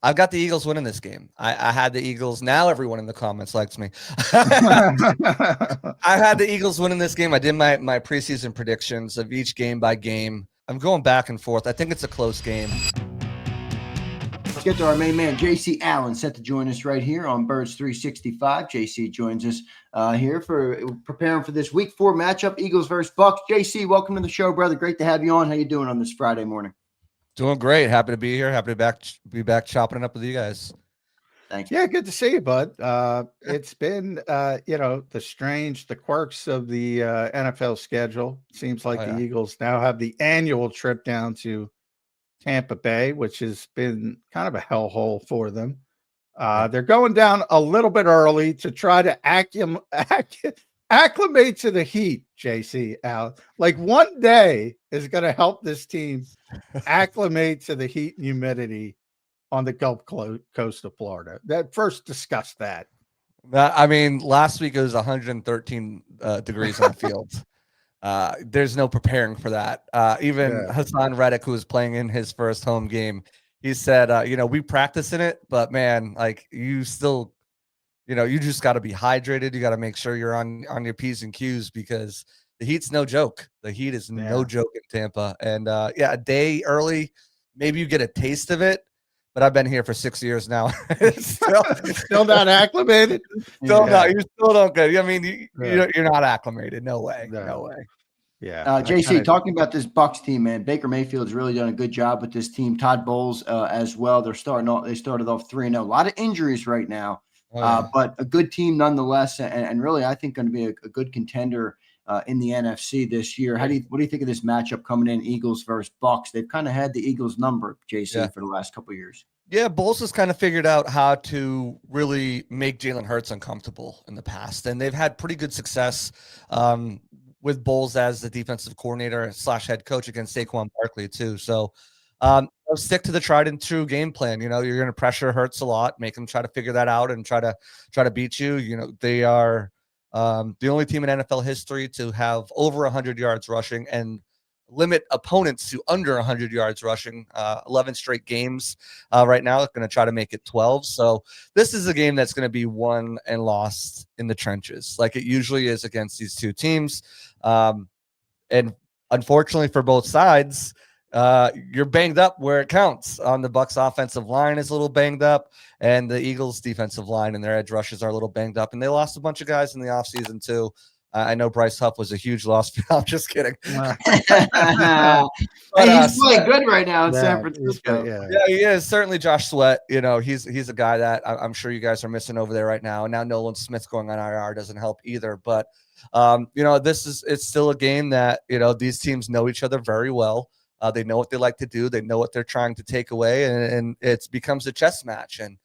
I've got the Eagles winning this game. I had the Eagles. Now everyone in the comments likes me. I had the Eagles winning this game. I did my preseason predictions of each game by game. I'm going back and forth. I think it's a close game. Let's get to our main man, JC Allen, set to join us right here on Birds 365. JC joins us here for preparing for this Week 4 matchup, Eagles versus Bucs. JC, welcome to the show, brother. Great to have you on. How you doing on this Friday morning? Doing great. Happy to be here. Happy to be back chopping it up with you guys. Thanks. Yeah, good to see you, bud. It's been, the quirks of the NFL schedule. Seems like the Eagles now have the annual trip down to Tampa Bay, which has been kind of a hellhole for them. They're going down a little bit early to try to acclimate to the heat, JC. Like one day is going to help this team acclimate to the heat and humidity on the Gulf Coast of Florida. That first discuss that. I mean, last week it was 113 degrees on the field. There's no preparing for that. Even Hassan Reddick, who was playing in his first home game, he said, we practice in it, but man, like you still, you just got to be hydrated. You got to make sure you're on your P's and Q's because the heat's no joke. The heat is no joke in Tampa. And a day early, maybe you get a taste of it, but I've been here for 6 years now. Still not acclimated. Still not. You still don't get. I mean, you're not acclimated. No way. No way. Yeah. JC, talking about this Bucs team, man, Baker Mayfield's really done a good job with this team. Todd Bowles as well. They started off 3-0. A lot of injuries right now, but a good team nonetheless, and really I think going to be a good contender in the NFC this year. What do you think of this matchup coming in, Eagles versus Bucs? They've kind of had the Eagles number, JC, for the last couple of years. Yeah, Bowles has kind of figured out how to really make Jalen Hurts uncomfortable in the past, and they've had pretty good success with Bowles as the defensive coordinator / head coach against Saquon Barkley too. So stick to the tried and true game plan. You're going to pressure Hurts a lot, make him try to figure that out and try to beat you. They are the only team in NFL history to have over 100 yards rushing and limit opponents to under 100 yards rushing, 11 straight games right now. Going to try to make it 12. So this is a game that's going to be won and lost in the trenches like it usually is against these two teams. And unfortunately for both sides, you're banged up where it counts. On the Bucs offensive line is a little banged up, and the Eagles defensive line and their edge rushes are a little banged up, and they lost a bunch of guys in the offseason too. I know Bryce Huff was a huge loss. I'm just kidding. He's playing good right now in San Francisco. Yeah, he is. Certainly Josh Sweat. He's a guy that I'm sure you guys are missing over there right now. And now Nolan Smith going on IR doesn't help either. But, it's still a game that, these teams know each other very well. They know what they like to do. They know what they're trying to take away. And it becomes a chess match. And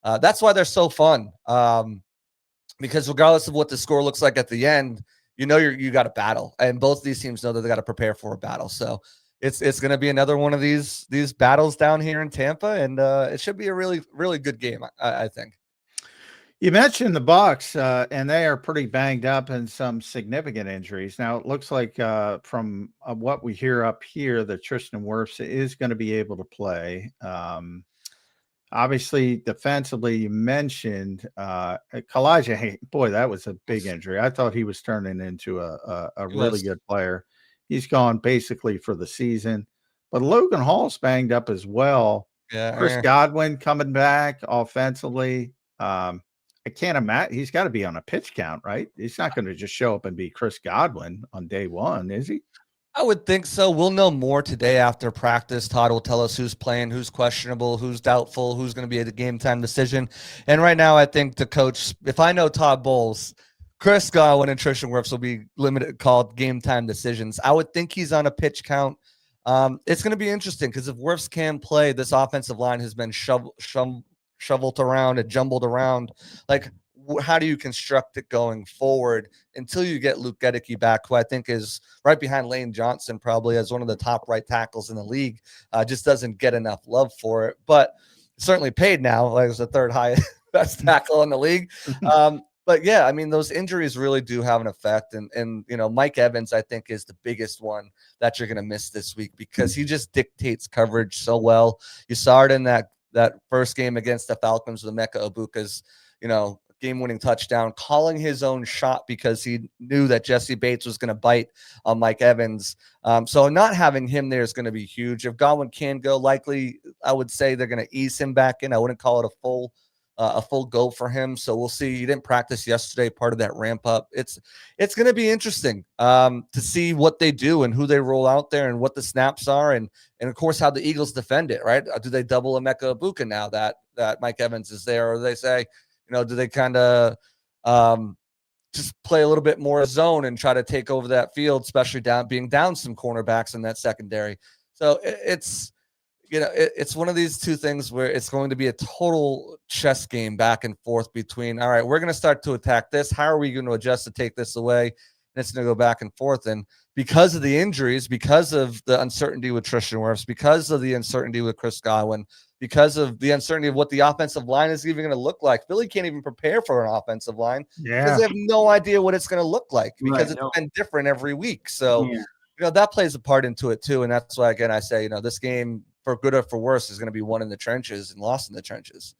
that's why they're so fun. Because regardless of what the score looks like at the end, you got a battle, and both of these teams know that they got to prepare for a battle. So it's going to be another one of these battles down here in Tampa, and it should be a really, really good game, I think. You mentioned the Bucs, and they are pretty banged up and some significant injuries. Now it looks like from what we hear up here that Tristan Wirfs is going to be able to play. Obviously, defensively, you mentioned Kalijah. Boy, that was a big injury. I thought he was turning into a really good player. He's gone basically for the season. But Logan Hall's banged up as well. Yeah, Chris Godwin coming back offensively. I can't imagine. He's got to be on a pitch count, right? He's not going to just show up and be Chris Godwin on day one, is he? I would think so. We'll know more today after practice. Todd will tell us who's playing, who's questionable, who's doubtful, who's going to be at the game time decision. And right now, I think the coach, if I know Todd Bowles, Chris Godwin and Tristan Wirfs will be called game time decisions. I would think he's on a pitch count. It's going to be interesting because if Wirfs can play, this offensive line has been shoveled around and jumbled around. Like, how do you construct it going forward until you get Luke Gedicke back, who I think is right behind Lane Johnson, probably as one of the top right tackles in the league, just doesn't get enough love for it, but certainly paid now. Like, it's the third highest best tackle in the league. But yeah, I mean, those injuries really do have an effect. And Mike Evans, I think, is the biggest one that you're going to miss this week because he just dictates coverage so well. You saw it in that that first game against the Falcons with Emeka Egbuka's, game-winning touchdown, calling his own shot because he knew that Jesse Bates was going to bite on Mike Evans. So not having him there is going to be huge. If Godwin can go, likely I would say they're going to ease him back in. I wouldn't call it a full go for him. So we'll see. He didn't practice yesterday, part of that ramp up. It's going to be interesting to see what they do and who they roll out there and what the snaps are. And of course, how the Eagles defend it, right? Do they double Emeka Egbuka now that Mike Evans is there? Or do they say, do they kind of just play a little bit more zone and try to take over that field, especially being down some cornerbacks in that secondary? So it's one of these two things where it's going to be a total chess game back and forth between, all right, we're going to start to attack this. How are we going to adjust to take this away? And it's going to go back and forth. And because of the injuries, because of the uncertainty with Tristan Wirfs, because of the uncertainty with Chris Godwin, because of the uncertainty of what the offensive line is even going to look like, Philly can't even prepare for an offensive line because they have no idea what it's going to look like because it's been different every week. So, that plays a part into it too. And that's why, again, I say, this game, for good or for worse, is going to be won in the trenches and lost in the trenches.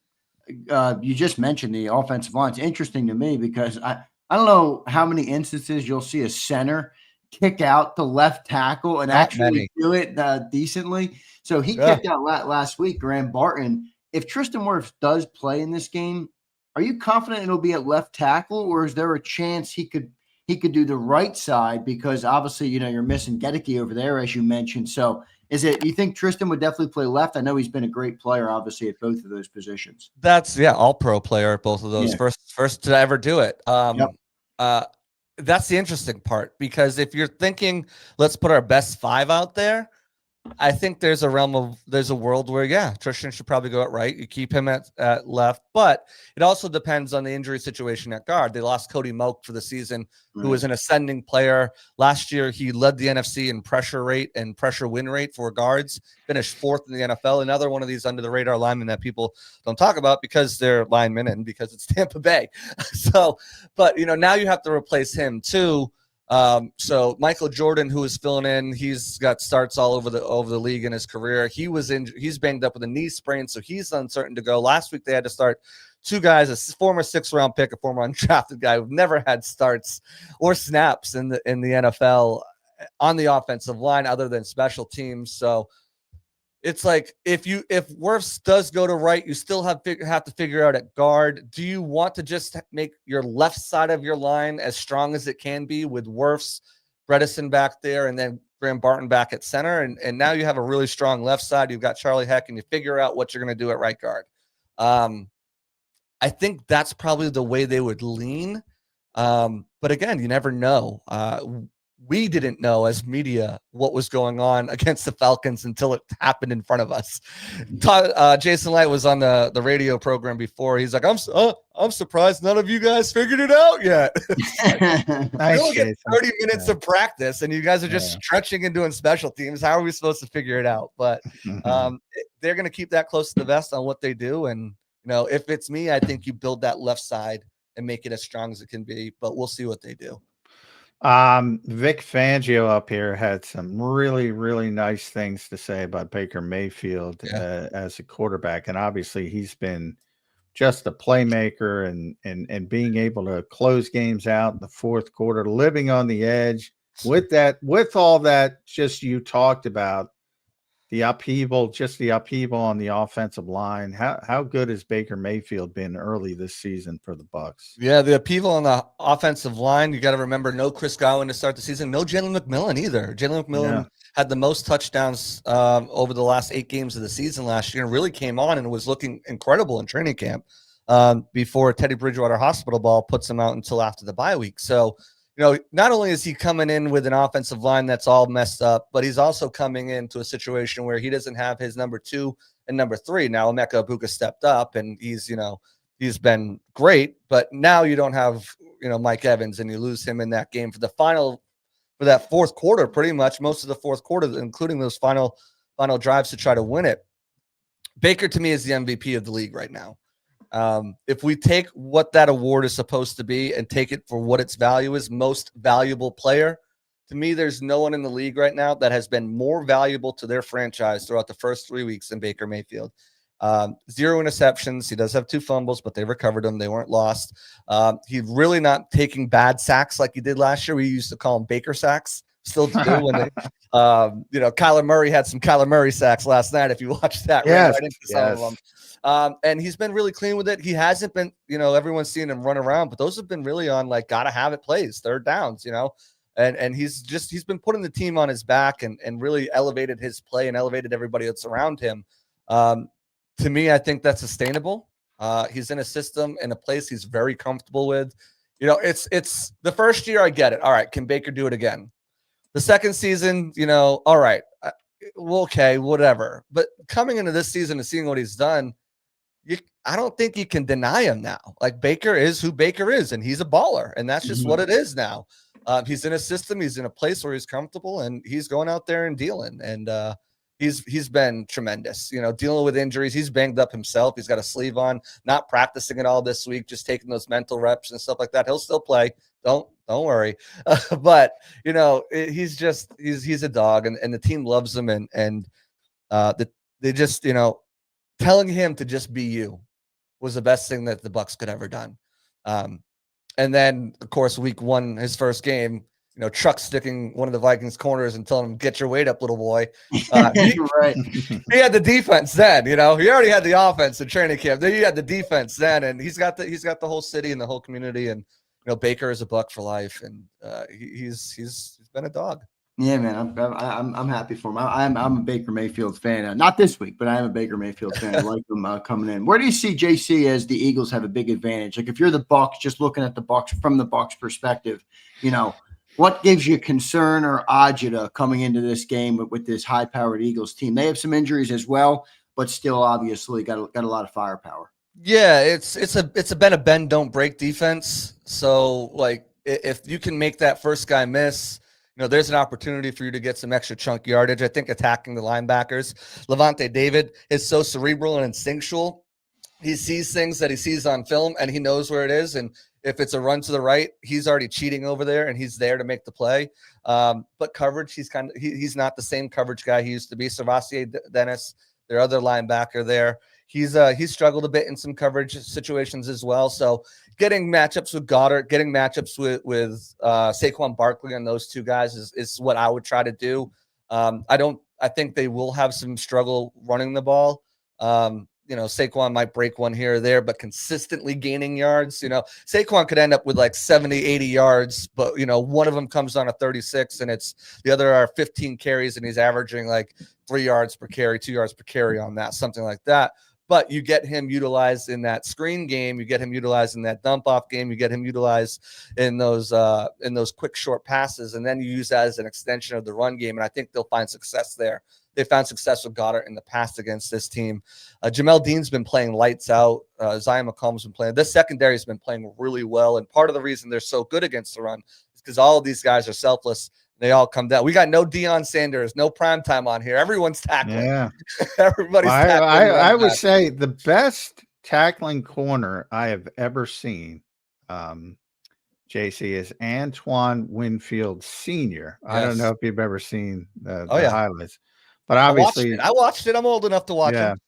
You just mentioned the offensive line. It's interesting to me because I don't know how many instances you'll see a center kick out the left tackle and actually do it decently. So he kicked out last week, Graham Barton. If Tristan Wirfs does play in this game, are you confident it'll be at left tackle, or is there a chance he could do the right side? Because obviously, you're missing Gedeke over there, as you mentioned. So you think Tristan would definitely play left? I know he's been a great player, obviously, at both of those positions. That's all pro player at both of those. First to ever do it. That's the interesting part, because if you're thinking, let's put our best five out there, I think there's a world where, Tristan should probably go at right. You keep him at left, but it also depends on the injury situation at guard. They lost Cody Moak for the season, who was an ascending player. Last year, he led the NFC in pressure rate and pressure win rate for guards, finished 4th in the NFL. Another one of these under the radar linemen that people don't talk about because they're linemen and because it's Tampa Bay. So, but now you have to replace him too. So Michael Jordan, who is filling in, he's got starts all over the league in his career. He's banged up with a knee sprain, so he's uncertain to go. Last week they had to start 2 guys, a former 6th-round pick, a former undrafted guy who've never had starts or snaps in the NFL on the offensive line other than special teams. So it's like if Wirfs does go to right, you still have to figure out at guard. Do you want to just make your left side of your line as strong as it can be with Wirfs, Bredesen back there, and then Graham Barton back at center? And now you have a really strong left side. You've got Charlie Heck, and you figure out what you're going to do at right guard. I think that's probably the way they would lean. But again, you never know. We didn't know as media what was going on against the Falcons until it happened in front of us. Jason Light was on the radio program before. He's like, I'm surprised none of you guys figured it out yet. We only get 30 minutes of practice, and you guys are just stretching and doing special teams. How are we supposed to figure it out? But they're going to keep that close to the vest on what they do. And, if it's me, I think you build that left side and make it as strong as it can be. But we'll see what they do. Vic Fangio up here had some really, really nice things to say about Baker Mayfield as a quarterback. And obviously he's been just a playmaker and being able to close games out in the fourth quarter, living on the edge with all that just you talked about, the upheaval on the offensive line. How good has Baker Mayfield been early this season for the Bucs? Yeah, the upheaval on the offensive line. You got to remember, no Chris Godwin to start the season. No Jalen McMullen either. Jalen McMullen had the most touchdowns over the last 8 games of the season last year and really came on and was looking incredible in training camp before Teddy Bridgewater hospital ball puts him out until after the bye week. So, not only is he coming in with an offensive line that's all messed up, but he's also coming into a situation where he doesn't have his number 2 and number 3. Now, Emeka Egbuka stepped up, and he's been great, but now you don't have, Mike Evans, and you lose him in that game for that fourth quarter, pretty much most of the fourth quarter, including those final drives to try to win it. Baker, to me, is the MVP of the league right now. If we take what that award is supposed to be and take it for what its value is, most valuable player, to me, there's no one in the league right now that has been more valuable to their franchise throughout the first 3 weeks than Baker Mayfield. 0 interceptions. He does have 2 fumbles, but they recovered them. They weren't lost. He's really not taking bad sacks like he did last year. We used to call him Baker sacks. Still do when they, Kyler Murray had some Kyler Murray sacks last night. If you watched that, yes, right into some of them. And he's been really clean with it. He hasn't been, everyone's seen him run around, but those have been really on like gotta have it plays, third downs, and he's been putting the team on his back and really elevated his play and elevated everybody that's around him. To me, I think that's sustainable. He's in a system and a place he's very comfortable with. It's the first year I get it. All right, can Baker do it again? The second season, all right, well, okay, whatever. But coming into this season and seeing what he's done, I don't think you can deny him now. Like Baker is who Baker is, and he's a baller, and that's just what it is now. He's in a system, he's in a place where he's comfortable, and he's going out there and dealing. And he's been tremendous. Dealing with injuries, he's banged up himself. He's got a sleeve on, not practicing at all this week, just taking those mental reps and stuff like that. He'll still play. Don't worry. But he's a dog, and the team loves him, and they just telling him to just be you was the best thing that the Bucs could ever done. And then of course week 1, his first game, truck sticking one of the Vikings corners and telling him, get your weight up, little boy. He had the defense then, he already had the offense in training camp. Then he had the defense then, and he's got the whole city and the whole community. And Baker is a Buck for life, and he's been a dog. Yeah, man, I'm happy for him. I'm a Baker Mayfield fan. Not this week, but I am a Baker Mayfield fan. I like him coming in. Where do you see JC as the Eagles have a big advantage? Like if you're the Bucs, just looking at the Bucs from the Bucs perspective, what gives you concern or agita coming into this game with this high-powered Eagles team? They have some injuries as well, but still obviously got a lot of firepower. Yeah, it's been a bend don't break defense. So like if you can make that first guy miss, there's an opportunity for you to get some extra chunk yardage. I think attacking the linebackers, Levante David is so cerebral and instinctual. He sees things that he sees on film, and he knows where it is. And if it's a run to the right, he's already cheating over there, and he's there to make the play. But coverage, he's not the same coverage guy he used to be. Servassier Dennis, their other linebacker there, he's struggled a bit in some coverage situations as well. So getting matchups with Goddard, getting matchups with Saquon Barkley and those two guys is what I would try to do. I think they will have some struggle running the ball. Saquon might break one here or there, but consistently gaining yards. Saquon could end up with like 70, 80 yards, but one of them comes on a 36 and the other are 15 carries, and he's averaging like 3 yards per carry, 2 yards per carry on that, something like that. But you get him utilized in that screen game, you get him utilized in that dump off game, you get him utilized in those quick short passes, and then you use that as an extension of the run game. And I think they'll find success there. They found success with Goddard in the past against this team. Jamel Dean's been playing lights out. Zion McCollum's been playing. This secondary has been playing really well. And part of the reason they're so good against the run is because all of these guys are selfless. They all come down. We got no Deion Sanders, no primetime on here. Everyone's tackling. Yeah. Everybody's tackling. I would say the best tackling corner I have ever seen, JC, is Antoine Winfield Sr. Yes. I don't know if you've ever seen the highlights. But obviously, I watched it. I'm old enough to watch it.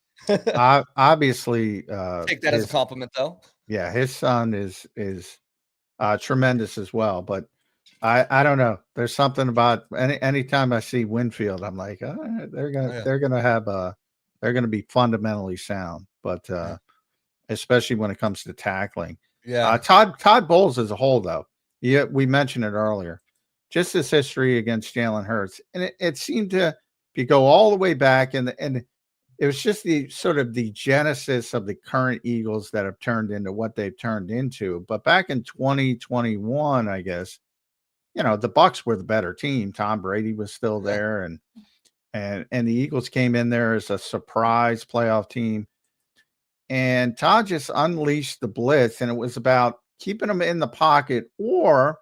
Obviously, take that as a compliment, though. Yeah, his son is tremendous as well. But I don't know. There's something about anytime I see Winfield, I'm like, they're gonna be fundamentally sound. But especially when it comes to tackling, Todd Bowles as a whole, though. Yeah, we mentioned it earlier. Just his history against Jalen Hurts, and it seemed to. You go all the way back, and it was just the sort of the genesis of the current Eagles that have turned into what they've turned into. But back in 2021, I guess, the Bucs were the better team. Tom Brady was still there, and the Eagles came in there as a surprise playoff team. And Todd just unleashed the blitz, and it was about keeping him in the pocket, or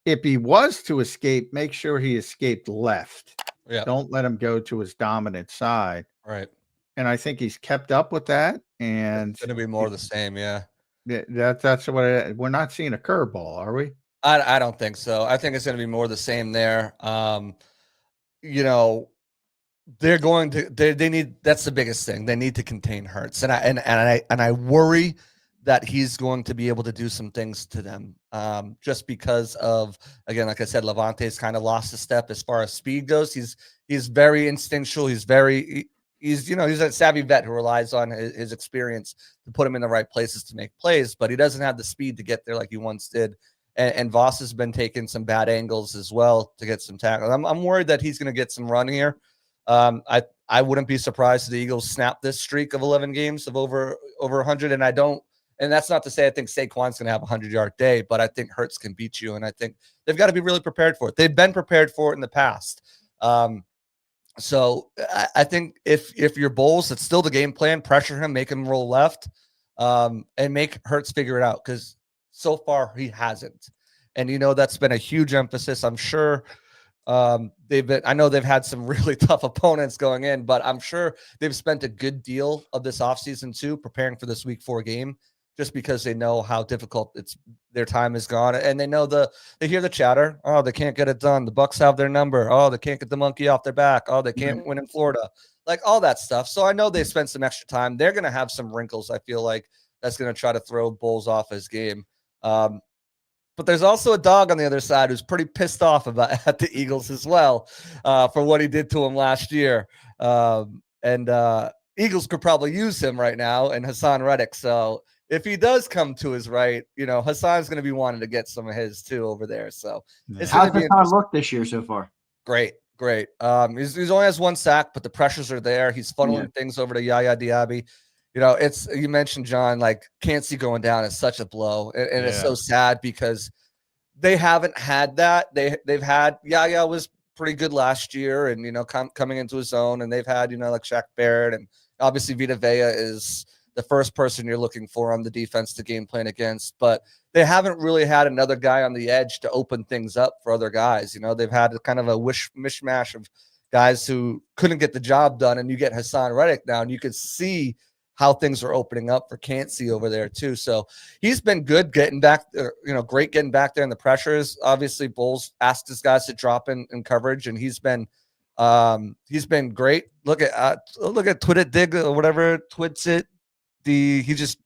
if he was to escape, make sure he escaped left. Yeah. Don't let him go to his dominant side. Right. And I think he's kept up with that. And it's going to be more of the same. Yeah. That's what we're not seeing a curveball, are we? I don't think so. I think it's going to be more of the same there. they're going to they need, that's the biggest thing. They need to contain Hurts. And I worry that he's going to be able to do some things to them. Just because of, again, like I said, Levante's kind of lost a step as far as speed goes. He's very instinctual. He's a savvy vet who relies on his experience to put him in the right places to make plays, but he doesn't have the speed to get there like he once did. And Voss has been taking some bad angles as well to get some tackles. I'm worried that he's going to get some run here. I wouldn't be surprised if the Eagles snap this streak of 11 games of over 100. And that's not to say I think Saquon's going to have a 100-yard day, but I think Hurts can beat you. And I think they've got to be really prepared for it. They've been prepared for it in the past. So I think if you're Bowles, it's still the game plan. Pressure him, make him roll left, and make Hurts figure it out, because so far he hasn't. And that's been a huge emphasis. I'm sure I know they've had some really tough opponents going in, but I'm sure they've spent a good deal of this offseason too preparing for this week 4 game, just because they know how difficult their time is gone. And they know they hear the chatter. Oh, they can't get it done. The Bucs have their number. Oh, they can't get the monkey off their back. Oh, they can't win in Florida. Like all that stuff. So I know they spent some extra time. They're going to have some wrinkles. I feel like that's going to try to throw Bowles off his game. But there's also a dog on the other side who's pretty pissed off at the Eagles as well, for what he did to him last year. Eagles could probably use him right now, and Hassan Reddick. So if he does come to his right, Hassan's going to be wanting to get some of his too over there. So how's Hassan look this year so far? Great. He's only has 1 sack, but the pressures are there. He's funneling things over to Yaya Diaby. You mentioned, John, like Kancey going down is such a blow, and it's so sad because they haven't had that. They've had Yaya was pretty good last year, and coming into his own, and they've had like Shaq Barrett, and obviously Vita Vea is the first person you're looking for on the defense to game plan against, but they haven't really had another guy on the edge to open things up for other guys. They've had kind of a mishmash of guys who couldn't get the job done, and you get Hassan Reddick now, and you could see how things are opening up for Kancey over there too. So he's been good getting back, great getting back there in the pressures. Obviously, Bowles asked his guys to drop in coverage, and he's been great. Look at Twit Dig or whatever twits it. He just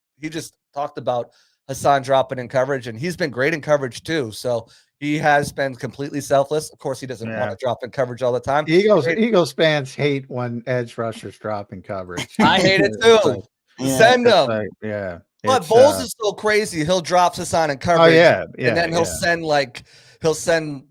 talked about Hassan dropping in coverage, and he's been great in coverage too. So he has been completely selfless. Of course, he doesn't want to drop in coverage all the time. Eagles fans hate when edge rushers drop in coverage. I hate it too. Send them. But Bowles is so crazy. He'll drop Hassan in coverage. And then he'll send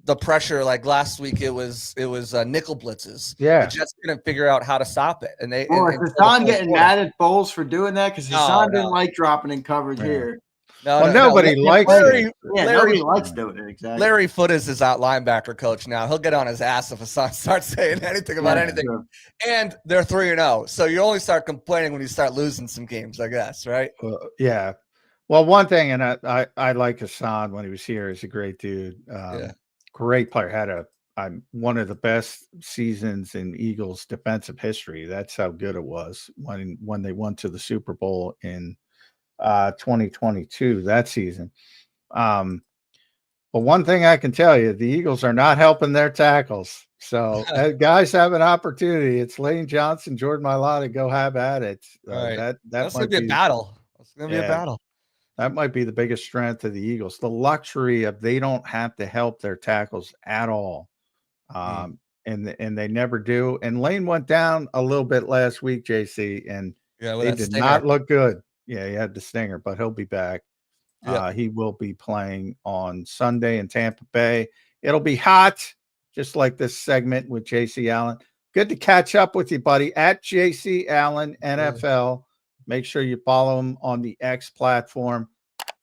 the pressure. Like last week, it was nickel blitzes. The Jets couldn't figure out how to stop it. And is Hassan getting mad at Bowles for doing that? Because Hassan didn't like dropping in coverage here. Nobody likes it. Nobody likes doing it. Exactly. Larry Foote is his out linebacker coach now. He'll get on his ass if Hassan starts saying anything about anything. Sure. And they're 3-0. So you only start complaining when you start losing some games, I guess, right? Well, one thing, and I like Hassan when he was here. He's a great dude. Great player. Had one of the best seasons in Eagles defensive history. That's how good it was when they went to the Super Bowl in 2022, that season. But one thing I can tell you, the Eagles are not helping their tackles. So guys have an opportunity. It's Lane Johnson, Jordan Mailata, go have at it. That's going to be a battle. It's going to be a battle. That might be the biggest strength of the Eagles. The luxury of they don't have to help their tackles at all. And they never do. And Lane went down a little bit last week, JC, and they did not look good. Yeah, he had the stinger, but he'll be back. He will be playing on Sunday in Tampa Bay. It'll be hot, just like this segment with JC Allen. Good to catch up with you, buddy. At JC Allen NFL. Make sure you follow him on the X platform.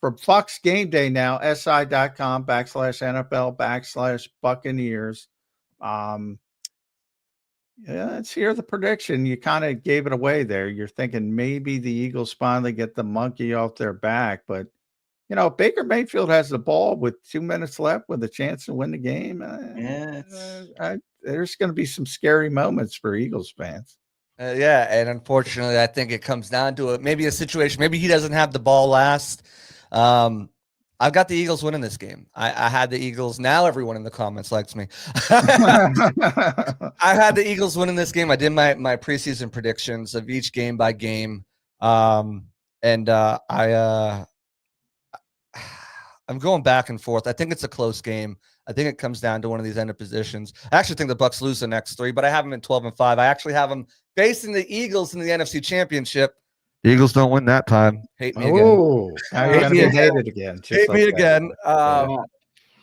For Bucs game day now, si.com/NFL/Buccaneers. Let's hear the prediction. You kind of gave it away there. You're thinking maybe the Eagles finally get the monkey off their back. But, Baker Mayfield has the ball with 2 minutes left with a chance to win the game. There's going to be some scary moments for Eagles fans. And unfortunately, I think it comes down to maybe a situation. Maybe he doesn't have the ball last. I've got the Eagles winning this game. I had the Eagles. Now everyone in the comments likes me. I had the Eagles winning this game. I did my preseason predictions of each game by game. I'm going back and forth. I think it's a close game. I think it comes down to one of these end of positions. I actually think the Bucs lose the next 3, but I have them in 12-5. I actually have them facing the Eagles in the NFC Championship. The Eagles don't win that time. Hate me again. Oh, now you're going to get hated again. Hate me again.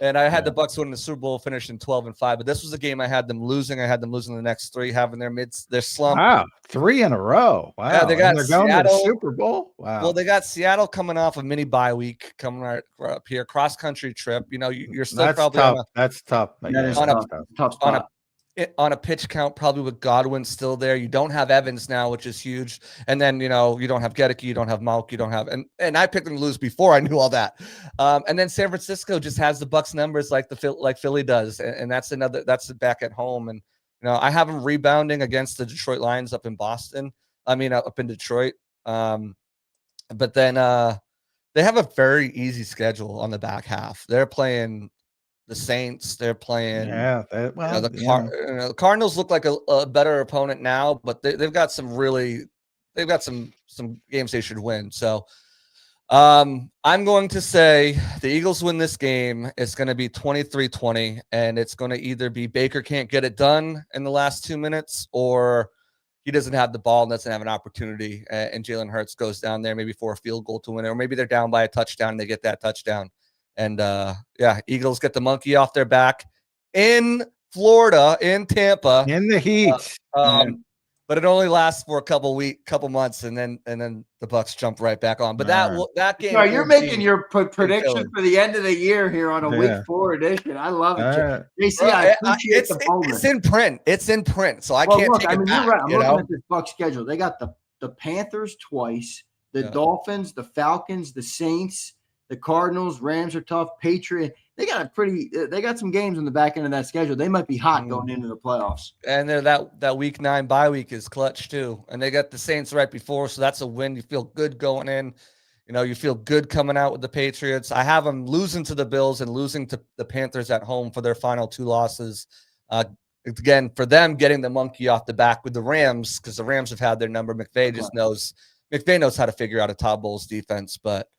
And I had the Bucs winning the Super Bowl, finishing 12-5. But this was a game I had them losing. I had them losing the next 3, having their slump. Wow, 3 in a row. Wow, yeah, they're going to the Super Bowl. Wow. Well, they got Seattle coming off a mini bye week, coming right up here, cross country trip. You know, you're still that's probably tough. That's tough. Tough spot. On a pitch count, probably with Godwin still there. You don't have Evans now, which is huge. And then, you don't have Gedeke, you don't have Malk, you don't have and I picked them to lose before I knew all that. And then San Francisco just has the Bucs numbers like Philly does, and that's back at home. And I have them rebounding against the Detroit Lions up in Boston. Up in Detroit. But then they have a very easy schedule on the back half. They're playing the Saints, they're playing. Yeah, the Cardinals look like a better opponent now, but they've got some games they should win. So I'm going to say the Eagles win this game. It's going to be 23-20, and it's going to either be Baker can't get it done in the last 2 minutes, or he doesn't have the ball and doesn't have an opportunity, and Jalen Hurts goes down there maybe for a field goal to win it, or maybe they're down by a touchdown and they get that touchdown. And Eagles get the monkey off their back in Florida, in Tampa, in the heat. But it only lasts for a couple months, and then the Bucs jump right back on. But that game. No, you're making your prediction for the end of the year here on a Week 4 edition. I love it, JC. I appreciate the bonus. It's in print. It's in print, so I can't take it back. You're right. I'm looking at this Bucs schedule. They got the Panthers twice, the Dolphins, the Falcons, the Saints. The Cardinals, Rams are tough. Patriots, they got some games on the back end of that schedule. They might be hot going into the playoffs. And they're that Week 9 bye week is clutch too. And they got the Saints right before, so that's a win. You feel good going in. You feel good coming out with the Patriots. I have them losing to the Bills and losing to the Panthers at home for their final 2 losses. Again, for them getting the monkey off the back with the Rams, because the Rams have had their number. McVay knows how to figure out a Todd Bowles defense, but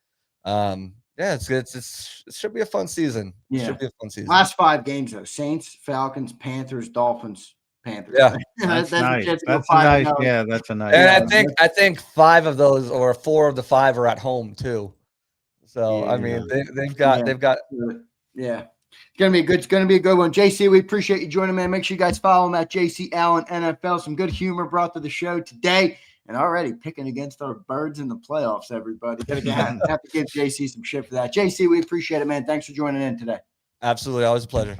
it's good. It should be a fun season. Yeah. It should be a fun season. Last 5 games though: Saints, Falcons, Panthers, Dolphins, Panthers. Yeah, that's nice. That's nice. Yeah, that's a nice. And I think 5 of those, or 4 of the 5, are at home too. So they've got. Yeah. It's gonna be good. It's gonna be a good one. JC, we appreciate you joining, man. Make sure you guys follow him at JC Allen NFL. Some good humor brought to the show today. And already picking against our birds in the playoffs, everybody. Have to give JC some shit for that. JC, we appreciate it, man. Thanks for joining in today. Absolutely. Always a pleasure.